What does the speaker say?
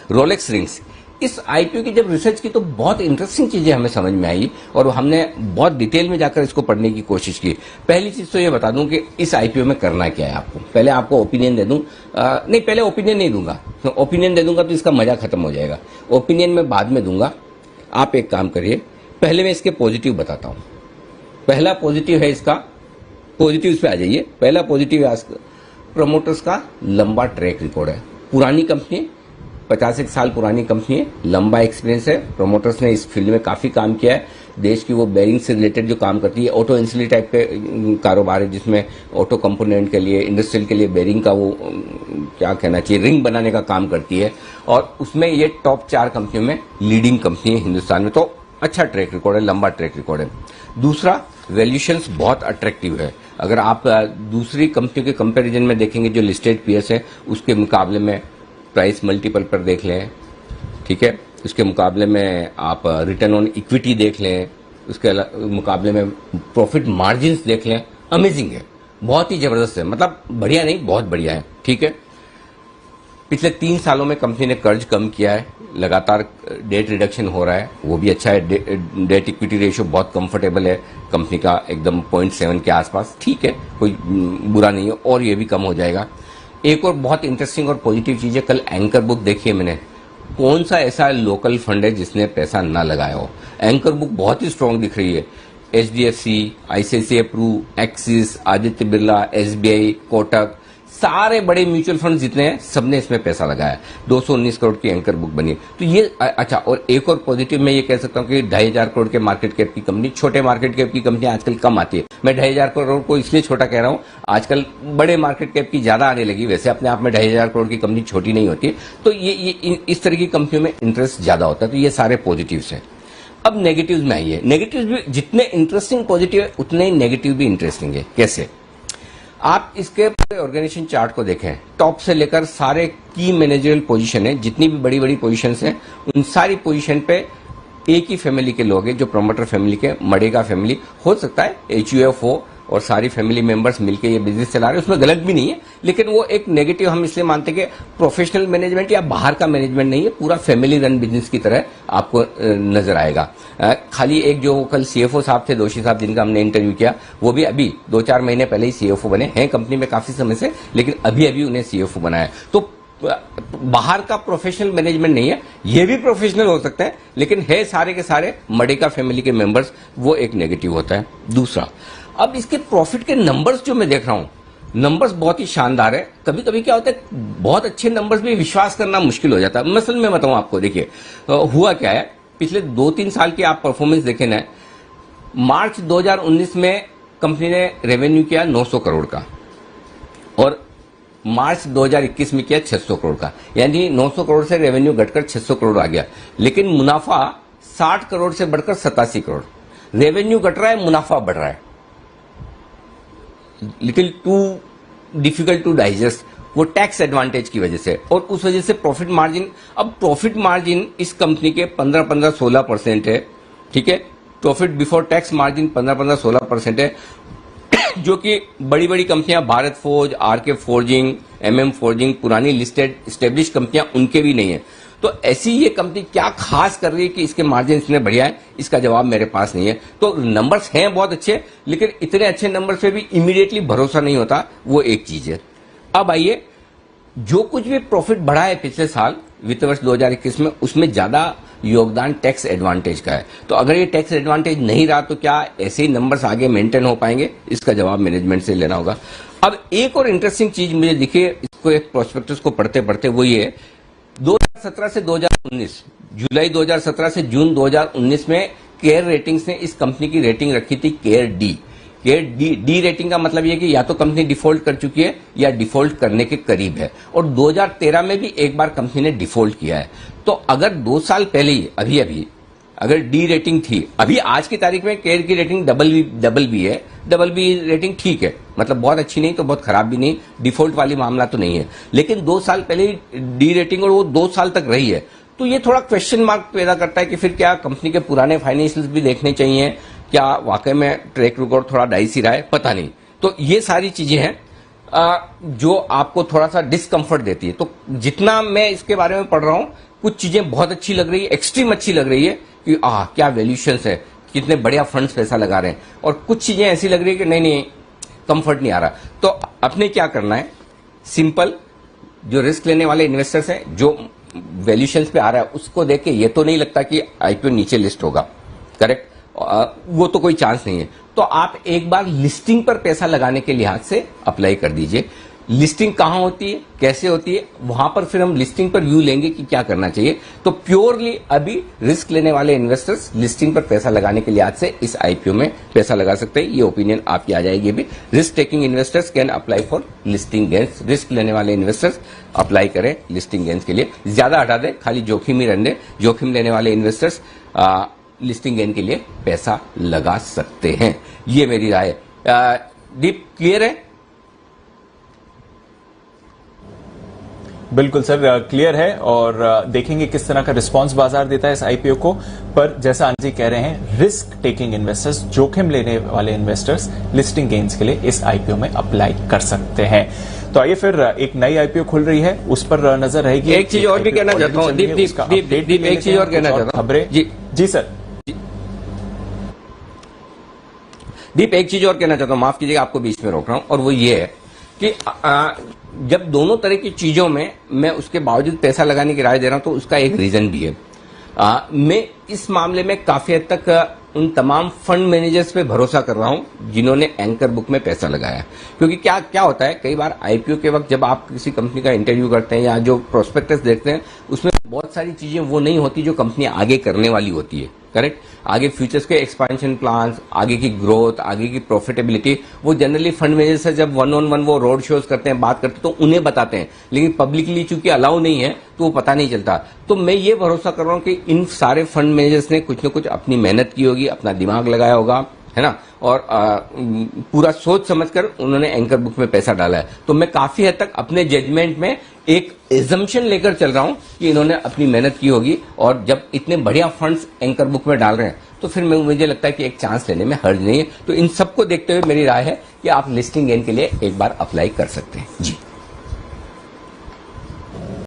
Rolex rings. इस IPO की जब रिसर्च की तो बहुत इंटरेस्टिंग चीजें हमें समझ में आई और हमने बहुत डिटेल में जाकर इसको पढ़ने की कोशिश की। पहली चीज तो ये बता दूं कि इस आईपीओ में करना क्या है आपको। पहले आपको ओपिनियन दे दूं, नहीं पहले ओपिनियन नहीं दूंगा, तो ओपिनियन दे दूंगा तो इसका मजा खत्म हो जाएगा। ओपिनियन में बाद में दूंगा। आप एक काम करिए, पहले मैं इसके पॉजिटिव बताता हूं। पहला पॉजिटिव है इसका, पॉजिटिव पे आ जाइए। पहला पॉजिटिव है प्रमोटर्स का लंबा ट्रैक रिकॉर्ड है। पुरानी कंपनी, 50 साल पुरानी कंपनी है, लंबा एक्सपीरियंस है। प्रमोटर्स ने इस फील्ड में काफी काम किया है। देश की वो बेरिंग से रिलेटेड जो काम करती है, ऑटो इंसुलेटर टाइप के कारोबार है जिसमें ऑटो कंपोनेंट के लिए, इंडस्ट्रियल के लिए बेरिंग का वो क्या कहना चाहिए, रिंग बनाने का काम करती है और उसमें ये टॉप 4 कंपनियों में लीडिंग कंपनी है हिंदुस्तान में। तो अच्छा ट्रैक रिकॉर्ड है, लंबा ट्रैक रिकॉर्ड है। दूसरा, वैल्यूएशंस बहुत अट्रैक्टिव है। अगर आप दूसरी कंपनियों के कंपैरिजन में देखेंगे जो लिस्टेड पीयर्स है उसके मुकाबले में प्राइस मल्टीपल पर देख लें, ठीक है, उसके मुकाबले में आप रिटर्न ऑन इक्विटी देख लें, उसके मुकाबले में प्रॉफिट मार्जिन्स देख लें, अमेजिंग है, बहुत ही जबरदस्त है। मतलब बढ़िया नहीं, बहुत बढ़िया है, ठीक है। पिछले 3 सालों में कंपनी ने कर्ज कम किया है, लगातार डेट रिडक्शन हो रहा है, वो भी अच्छा है। डेट इक्विटी रेशियो बहुत कंफर्टेबल है कंपनी का, एकदम 0.7 के आसपास, ठीक है, कोई बुरा नहीं है और ये भी कम हो जाएगा। एक और बहुत इंटरेस्टिंग और पॉजिटिव चीज है, कल एंकर बुक देखी है मैंने। कौन सा ऐसा लोकल फंड है जिसने पैसा ना लगाया हो? एंकर बुक बहुत ही स्ट्रांग दिख रही है। HDFC, ICICI Pru, Axis, Aditya Birla, SBI, Kotak, सारे बड़े म्यूचुअल फंड जितने हैं सबने इसमें पैसा लगाया। 219 करोड़ की एंकर बुक बनी। तो ये अच्छा। और एक और पॉजिटिव मैं ये कह सकता हूँ कि 2,500 करोड़ के मार्केट कैप की कंपनी, छोटे मार्केट कैप की कंपनी आजकल कम आती है। मैं 2,500 करोड़ को इसलिए छोटा कह रहा हूँ, आजकल बड़े मार्केट कैप की ज्यादा आने लगी। वैसे अपने आप में 2,500 करोड़ की कंपनी छोटी नहीं होती, तो ये इस तरह की कंपनियों में इंटरेस्ट ज्यादा होता है। तो ये सारे पॉजिटिव्स हैं। अब नेगेटिव्स में आइए। नेगेटिव्स भी जितने इंटरेस्टिंग पॉजिटिव है उतने ही नेगेटिव भी इंटरेस्टिंग है। कैसे? आप इसके पूरे ऑर्गेनाइजेशन चार्ट को देखें, टॉप से लेकर सारे की मैनेजरियल पोजीशन है, जितनी भी बड़ी बड़ी पोजीशंस हैं, उन सारी पोजीशन पे एक ही फैमिली के लोग हैं, जो प्रमोटर फैमिली के, मडेगा फैमिली। हो सकता है HUF हो और सारी फैमिली मेंबर्स मिलकर ये बिजनेस चला रहे हैं, उसमें गलत भी नहीं है, लेकिन वो एक नेगेटिव हम इसलिए मानते हैं कि प्रोफेशनल मैनेजमेंट या बाहर का मैनेजमेंट नहीं है, पूरा फैमिली रन बिजनेस की तरह आपको नजर आएगा। खाली एक जो कल CFO साहब थे, दोषी साहब, जिनका हमने इंटरव्यू किया, वो भी अभी 2-4 महीने पहले ही CFO बने हैं कंपनी में काफी समय से, लेकिन अभी उन्हें CFO बनाया। तो बाहर का प्रोफेशनल मैनेजमेंट नहीं है, ये भी प्रोफेशनल हो सकते हैं, लेकिन है सारे के सारे मडेगा फैमिली के मेंबर्स, वो एक नेगेटिव होता है। दूसरा, अब इसके प्रॉफिट के नंबर्स जो मैं देख रहा हूं, नंबर्स बहुत ही शानदार है। कभी कभी क्या होता है, बहुत अच्छे नंबर्स भी विश्वास करना मुश्किल हो जाता है। मसलन मैं बताऊं आपको, देखिए हुआ क्या है, पिछले 2-3 साल की आप परफॉर्मेंस देखें ना, मार्च 2019 में कंपनी ने रेवेन्यू किया 900 करोड़ का और मार्च 2021 में किया 600 करोड़ का, यानी 900 करोड़ से रेवेन्यू घटकर 600 करोड़ आ गया। लेकिन मुनाफा 60 करोड़ से बढ़कर 87 करोड़। रेवेन्यू घट रहा है, मुनाफा बढ़ रहा है। Little too difficult to digest, वो टैक्स एडवांटेज की वजह से, और उस वजह से प्रॉफिट मार्जिन, अब प्रॉफिट मार्जिन इस कंपनी के 15-16% है, ठीक है। प्रॉफिट बिफोर टैक्स मार्जिन 15-16% है, जो कि बड़ी बड़ी कंपनियां, Bharat forge, RK forging, MM forging, पुरानी लिस्टेड स्टेब्लिश कंपनियां, उनके भी नहीं है। तो ऐसी ये कंपनी क्या खास कर रही है कि इसके मार्जिन इतने बढ़िया है, इसका जवाब मेरे पास नहीं है। तो नंबर्स हैं बहुत अच्छे, लेकिन इतने अच्छे नंबर्स पे भी इमीडिएटली भरोसा नहीं होता, वो एक चीज है। अब आइए, जो कुछ भी प्रॉफिट बढ़ा है पिछले साल वित्त वर्ष 2021 में, उसमें ज्यादा योगदान टैक्स एडवांटेज का है। तो अगर ये टैक्स एडवांटेज नहीं रहा तो क्या ऐसे ही नंबर्स आगे मेंटेन हो पाएंगे? इसका जवाब मैनेजमेंट से लेना होगा। अब एक और इंटरेस्टिंग चीज मुझे दिखी, इसको एक प्रोस्पेक्टस को पढ़ते पढ़ते, वो ये 2017 से 2019, जुलाई 2017 से जून 2019 में केयर रेटिंग्स ने इस कंपनी की रेटिंग रखी थी care D. Care D rating का मतलब यह कि या तो कंपनी डिफॉल्ट कर चुकी है या डिफॉल्ट करने के करीब है, और 2013 में भी एक बार कंपनी ने डिफॉल्ट किया है। तो अगर 2 साल पहले ही अभी अगर डी रेटिंग थी, अभी आज की तारीख में केयर की रेटिंग डबल बी है। डबल बी रेटिंग ठीक है, मतलब बहुत अच्छी नहीं तो बहुत खराब भी नहीं, डिफॉल्ट वाली मामला तो नहीं है, लेकिन 2 साल पहले डी रेटिंग और वो 2 साल तक रही है। तो ये थोड़ा क्वेश्चन मार्क पैदा करता है कि फिर क्या कंपनी के पुराने फाइनेंशियल्स भी देखने चाहिए, क्या वाकई में ट्रैक रिकॉर्ड थोड़ा डाइसी रहा है, पता नहीं। तो ये सारी चीजें हैं जो आपको थोड़ा सा डिस्कम्फर्ट देती है। तो जितना मैं इसके बारे में पढ़ रहा हूं, कुछ चीजें बहुत अच्छी लग रही है, एक्सट्रीम अच्छी लग रही है कि क्या वैल्यूएशंस है, कितने बढ़िया फंड्स पैसा लगा रहे हैं, और कुछ चीजें ऐसी लग रही है कि नहीं कंफर्ट नहीं आ रहा। तो अपने क्या करना है, सिंपल, जो रिस्क लेने वाले इन्वेस्टर्स हैं, जो वैल्यूएशंस पे आ रहा है उसको देख के ये तो नहीं लगता कि आईपीओ नीचे लिस्ट होगा, करेक्ट, वो तो कोई चांस नहीं है, तो आप एक बार लिस्टिंग पर पैसा लगाने के लिहाज से अप्लाई कर दीजिए। लिस्टिंग कहां होती है, कैसे होती है, वहां पर फिर हम लिस्टिंग पर व्यू लेंगे कि क्या करना चाहिए। तो प्योरली अभी रिस्क लेने वाले इन्वेस्टर्स लिस्टिंग पर पैसा लगाने के लिहाज से इस आईपीओ में पैसा लगा सकते हैं। ये ओपिनियन आपकी आ जाएगी। भी risk taking investors can apply for listing gains. Risk लेने वाले इन्वेस्टर्स अप्लाई करें लिस्टिंग गेन्स के लिए, ज्यादा हटा दें, खाली जोखिम ही रहने। जोखिम लेने वाले इन्वेस्टर्स लिस्टिंग गेन के लिए पैसा लगा सकते हैं। ये मेरी राय है। दीप, क्लियर है? बिल्कुल सर, क्लियर है, और देखेंगे किस तरह का रिस्पांस बाजार देता है इस आईपीओ को। पर जैसा आनंद जी कह रहे हैं, रिस्क टेकिंग इन्वेस्टर्स, जोखिम लेने वाले इन्वेस्टर्स लिस्टिंग गेन्स के लिए इस आईपीओ में अप्लाई कर सकते हैं। तो आइए फिर एक नई आईपीओ खुल रही है, उस पर नजर रहेगी। एक चीज और भी कहना चाहता हूँ दीप, एक चीज और कहना चाहता हूँ। खबरें जी सर। दीप, एक चीज और कहना चाहता हूँ, माफ कीजिएगा आपको बीच में रोक रहा हूं, और वो ये है कि जब दोनों तरह की चीजों में मैं उसके बावजूद पैसा लगाने की राय दे रहा हूं तो उसका एक रीजन भी है। मैं इस मामले में काफी हद तक उन तमाम फंड मैनेजर्स पे भरोसा कर रहा हूं जिन्होंने एंकर बुक में पैसा लगाया, क्योंकि क्या होता है, कई बार आईपीओ के वक्त जब आप किसी कंपनी का इंटरव्यू करते हैं या जो प्रोस्पेक्टस देखते हैं, उसमें बहुत सारी चीजें वो नहीं होती जो कंपनी आगे करने वाली होती है, करेक्ट। आगे फ्यूचर्स के एक्सपेंशन प्लान्स, आगे की ग्रोथ, आगे की प्रॉफिटेबिलिटी, वो जनरली फंड मैनेजर से जब 1-on-1 वो रोड शोज करते हैं, बात करते हैं, तो उन्हें बताते हैं, लेकिन पब्लिकली चूंकि अलाउ नहीं है तो वो पता नहीं चलता। तो मैं ये भरोसा कर रहा हूं कि इन सारे फंड मैनेजर्स ने कुछ न कुछ अपनी मेहनत की होगी, अपना दिमाग लगाया होगा, है ना, और पूरा सोच समझकर उन्होंने एंकर बुक में पैसा डाला है। तो मैं काफी हद तक अपने जजमेंट में एक एजम्पशन लेकर चल रहा हूं कि इन्होंने अपनी मेहनत की होगी, और जब इतने बढ़िया फंड्स एंकर बुक में डाल रहे हैं तो फिर मुझे लगता है कि एक चांस लेने में हर्ज नहीं है। तो इन सबको देखते हुए मेरी राय है कि आप लिस्टिंग गेन के लिए एक बार अप्लाई कर सकते हैं। जी।